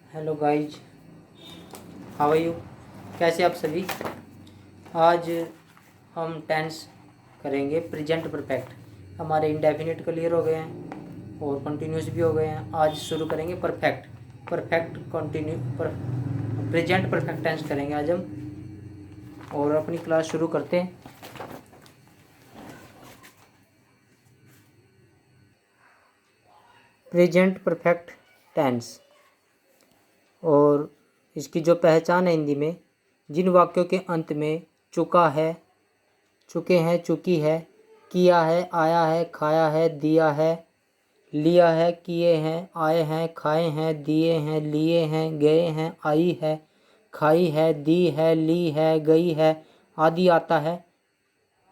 Hello guys, how are you. कैसे आप सभी। आज हम टेंस करेंगे प्रेजेंट परफेक्ट। हमारे इंडेफिनिट क्लियर हो गए हैं और कंटिन्यूस भी हो गए हैं। आज शुरू करेंगे perfect continue present perfect tense करेंगे आज हम, और अपनी क्लास शुरू करते हैं। प्रेजेंट परफेक्ट टेंस, और इसकी जो पहचान है हिंदी में, जिन वाक्यों के अंत में चुका है, चुके हैं, चुकी है, किया है, आया है, खाया है, दिया है, लिया है, किए हैं, आए हैं, खाए हैं, दिए हैं, लिए हैं, गए हैं, आई है, खाई है, दी है, ली है, गई है आदि आता है।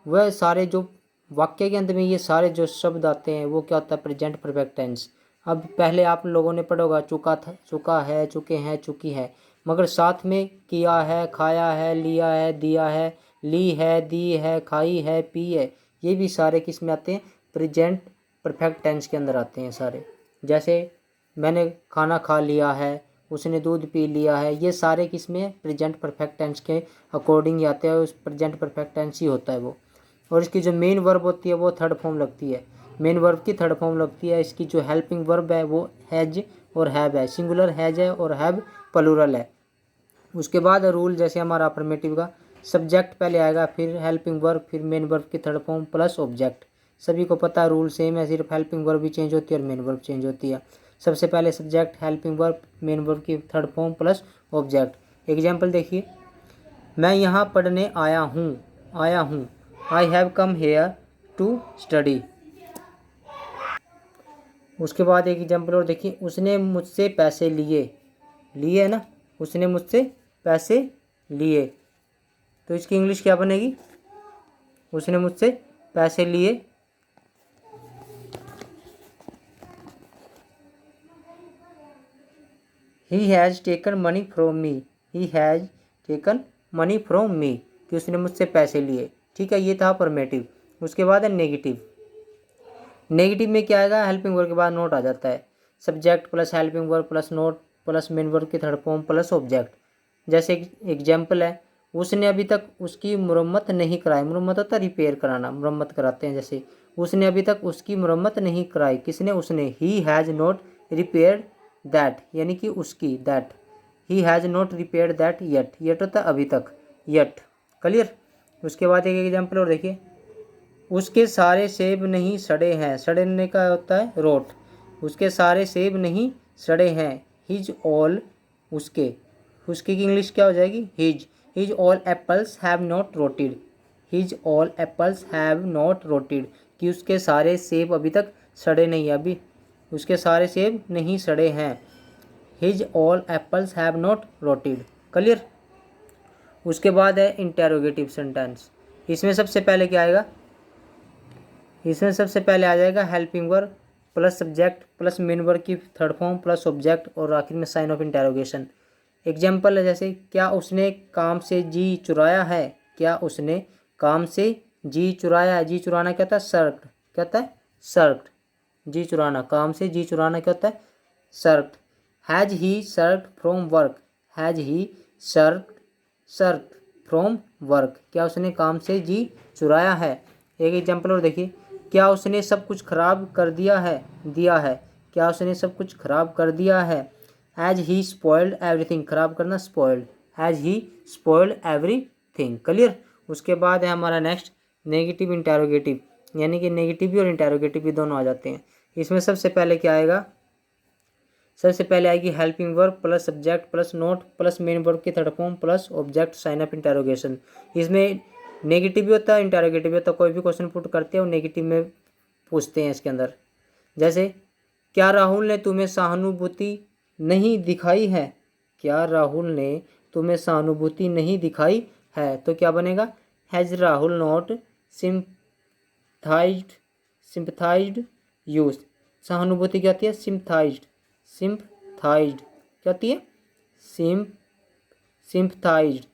वह सारे जो वाक्य के अंत में ये सारे जो शब्द आते हैं वो क्या होता है, प्रेजेंट परफेक्ट टेंस। अब पहले आप लोगों ने पढ़ा होगा चुका था, चुका है, चुके हैं, चुकी है, मगर साथ में किया है, खाया है, लिया है, दिया है, ली है, दी है, खाई है, पी है, ये भी सारे किस में आते हैं, प्रेजेंट परफेक्ट टेंस के अंदर आते हैं सारे। जैसे मैंने खाना खा लिया है, उसने दूध पी लिया है, ये सारे किस में प्रेजेंट परफेक्ट टेंस के अकॉर्डिंग ही आते हैं, उस प्रेजेंट परफेक्ट टेंस ही होता है वो। और इसकी जो मेन वर्ब होती है वो थर्ड फॉर्म लगती है, मेन वर्ब की थर्ड फॉर्म लगती है। इसकी जो हेल्पिंग वर्ब है वो हैज और हैव है, सिंगुलर हैज है और हैव प्लूरल है। उसके बाद रूल जैसे हमारा अफर्मेटिव का सब्जेक्ट पहले आएगा, फिर हेल्पिंग वर्ब, फिर मेन वर्ब की थर्ड फॉर्म प्लस ऑब्जेक्ट। सभी को पता है रूल सेम है, सिर्फ हेल्पिंग वर्ब भी चेंज होती है और मेन वर्ब चेंज होती है। सबसे पहले subject, helping verb, main verb की third form plus object. Example देखिए, मैं यहाँ पढ़ने आया हूँ, I have come here to study. उसके बाद एक एग्जाम्पल और देखिए, उसने मुझसे पैसे लिए है ना, उसने मुझसे पैसे लिए, तो इसकी इंग्लिश क्या बनेगी, उसने मुझसे पैसे लिए। He has taken money from me, he has taken money from me, कि उसने मुझसे पैसे लिए। ठीक है, ये था अफर्मेटिव। उसके बाद है नेगेटिव। नेगेटिव में क्या आएगा, हेल्पिंग वर्ब के बाद नोट आ जाता है, subject plus helping verb plus not plus main verb की थर्ड फॉर्म प्लस ऑब्जेक्ट। जैसे एग्जाम्पल है, उसने अभी तक उसकी मुरम्मत नहीं कराई, मुरम्मत होता है रिपेयर कराना, मुरम्मत कराते हैं। जैसे उसने अभी तक उसकी मुरम्मत नहीं कराई, किसने, उसने। He has not repaired that, यानी कि उसकी, that, he has not repaired that yet, yet होता है अभी तक, येट। क्लियर। उसके बाद एक एग्जाम्पल और देखिए, उसके सारे सेब नहीं सड़े हैं, सड़ने का होता है रोट, उसके सारे सेब नहीं सड़े हैं। हिज ऑल, उसके, उसके की इंग्लिश क्या हो जाएगी, his all apples have not rotted, his all apples have not rotted, कि उसके सारे सेब अभी तक सड़े नहीं, अभी उसके सारे सेब नहीं सड़े हैं। His all apples have not rotted. Clear. उसके बाद है इंटेरोगेटिव सेंटेंस। इसमें सबसे पहले क्या आएगा, इसमें सबसे पहले आ जाएगा helping verb plus subject plus main verb की थर्ड फॉर्म प्लस ऑब्जेक्ट, और आखिर में साइन ऑफ इंटेरोगेशन। एग्जाम्पल है, जैसे क्या उसने काम से जी चुराया है, क्या उसने काम से जी चुराया। जी चुराना क्या होता है, सर्क्ड, क्या होता है, सर्क्ड। जी चुराना, काम से जी चुराना क्या होता है, shirked. Has he shirked from work, has he shirked from work, क्या उसने काम से जी चुराया है। एक एग्जाम्पल और देखिए, क्या उसने सब कुछ खराब कर दिया है, क्या उसने सब कुछ खराब कर दिया है। एज ही स्पॉइल्ड एवरीथिंग, खराब करना spoiled, as he spoiled everything. Clear. उसके बाद है हमारा नेक्स्ट नेगेटिव इंटेरोगेटिव, यानी कि नेगेटिव भी और इंटेरोगेटिव भी दोनों आ जाते हैं। इसमें सबसे पहले क्या आएगा, सबसे पहले आएगी helping verb plus subject plus not plus main verb की third form plus object sign of interrogation. इसमें नेगेटिव भी होता है, इंटेरोगेटिव भी होता है। कोई भी क्वेश्चन पुट करते हैं और नेगेटिव में पूछते हैं इसके अंदर। जैसे क्या राहुल ने तुम्हें सहानुभूति नहीं दिखाई है, क्या राहुल ने तुम्हें सहानुभूति नहीं दिखाई है, तो क्या बनेगा, has Rahul not sympathized you. सहानुभूति क्या होती है, सिम्पथाइज्ड क्या होती है, सिम्पथाइज्ड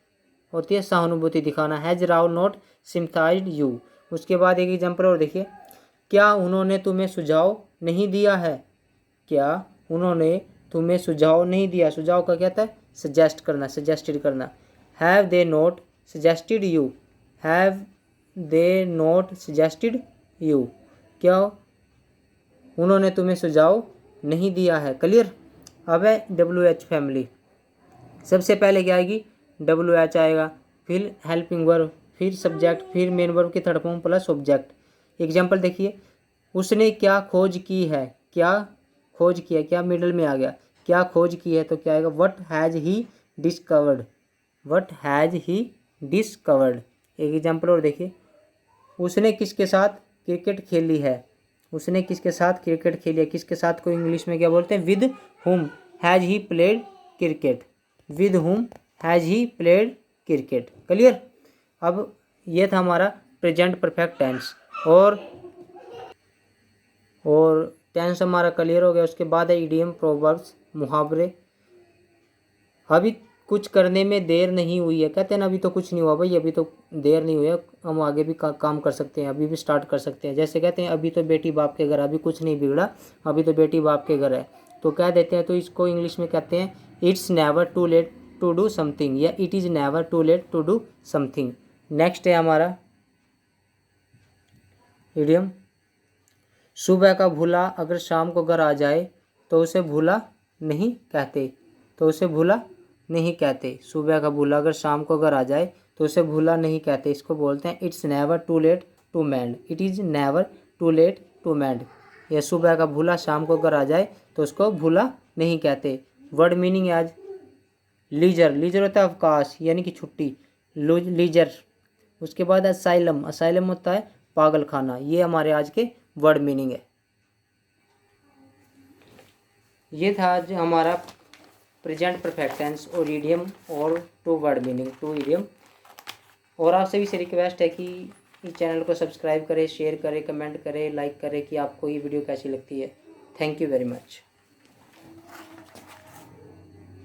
होती है सहानुभूति दिखाना। Has Rahul not sympathized you. उसके बाद एक एग्जाम्पल और देखिए, क्या उन्होंने तुम्हें सुझाव नहीं दिया है, क्या उन्होंने तुम्हें सुझाव नहीं दिया। सुझाव का क्या था? सजेस्ट करना, सजेस्टेड करना। Have they not suggested you, have they not suggested you, क्या उन्होंने तुम्हें सुझाव नहीं दिया है। क्लियर। अब है WH फैमिली। सबसे पहले क्या आएगी? WH आएगा, फिर हेल्पिंग वर्ब, फिर सब्जेक्ट, फिर मेन वर्ब की third form plus object. Example देखिए, उसने क्या खोज की है, क्या खोज किया, क्या मिडल में आ गया, क्या खोज की है तो क्या आएगा? What has he discovered, what has he discovered. एक एग्जाम्पल और देखिए, उसने किसके साथ क्रिकेट खेली है, उसने किसके साथ क्रिकेट खेली है। किसके साथ को इंग्लिश में क्या बोलते हैं? With whom has he played cricket, with whom has he played cricket. Clear. अब ये था हमारा प्रेजेंट परफेक्ट टेंस और टेंस हमारा क्लियर हो गया। उसके बाद है इडियम, प्रोवर्ब्स, मुहावरे। अभी कुछ करने में देर नहीं हुई है, कहते हैं ना अभी तो कुछ नहीं हुआ भाई, अभी तो देर नहीं हुई है, हम आगे भी काम कर सकते हैं, अभी भी स्टार्ट कर सकते हैं। जैसे कहते हैं अभी तो बेटी बाप के घर, अभी कुछ नहीं बिगड़ा, अभी तो बेटी बाप के घर है, तो कह देते हैं, तो इसको इंग्लिश में कहते हैं it's never too late to do something, या it is never too late to do something. Next है हमारा इडियम, सुबह का भूला अगर शाम को घर आ जाए तो उसे भूला नहीं कहते, तो उसे भूला नहीं कहते। सुबह का भूला अगर शाम को घर आ जाए तो उसे भूला नहीं कहते। इसको बोलते हैं it's never too late to mend, it is never too late to mend. या सुबह का भूला शाम को घर आ जाए तो उसको भूला नहीं कहते। वर्ड मीनिंग आज लीजर, लीजर होता है अवकाश यानी कि छुट्टी, लीजर। उसके बाद असाइलम, असाइलम होता है पागल खाना। ये हमारे आज के वर्ड मीनिंग है। ये था आज हमारा प्रेजेंट परफेक्ट टेंस और इडियम और 2 वर्ड मीनिंग, 2 इडियम। और आप सभी से रिक्वेस्ट है कि इस चैनल को सब्सक्राइब करें, शेयर करें, कमेंट करें, लाइक करें कि आपको ये वीडियो कैसी लगती है। Thank you very much.